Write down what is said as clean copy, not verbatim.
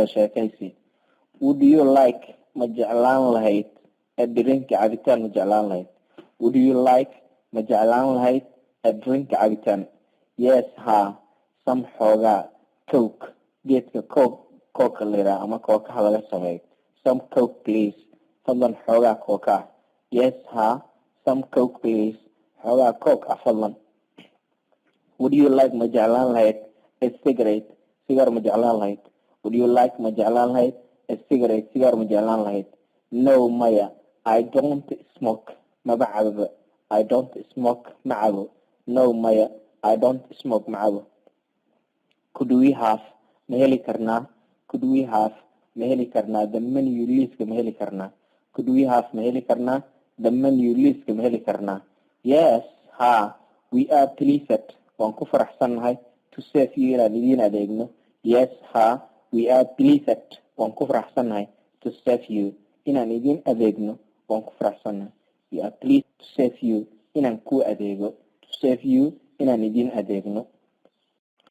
wada sheekaysi. Would you like ma jeclaan lahayd a drink cabitaan ma jeclaan lahayd? Would you like ma jeclaan lahayd a drink cabitaan? Yes, ha. Some xoogaa coke geedka coke lira ama kookaha laga sameeyo. Some coke please. Fadlan xoogaa kooka. Yes, ha. Some coke please. xoogaa coke fadlan. Would you like ma jeclaan lahayd a cigarette? Cigar ma jeclaan lahayd? Would you like ma jeclaan lahayd a cigarette? Cigar ma jeclaan lahayd? No, maya. I don't smoke. Maba cabo. I don't smoke. Ma cabo. No, maya. I don't smoke. Ma cabo. Could we have ma heli karnaa? Could we have ma heli karnaa? The menu list ma heli karnaa? Could we have ma heli karnaa? The menu list ma heli karnaa? Yes, ha. We are pleased. Waan ku faraxsanahay to serve you inaan idiin adeegno. Yes, ha. We are pleased. Waan ku faraxsanahay to serve you inaan idiin adeegno. Waan ku faraxsanahay. We are pleased to serve you inaan ku adeego. To serve you inaan idiin adeegno.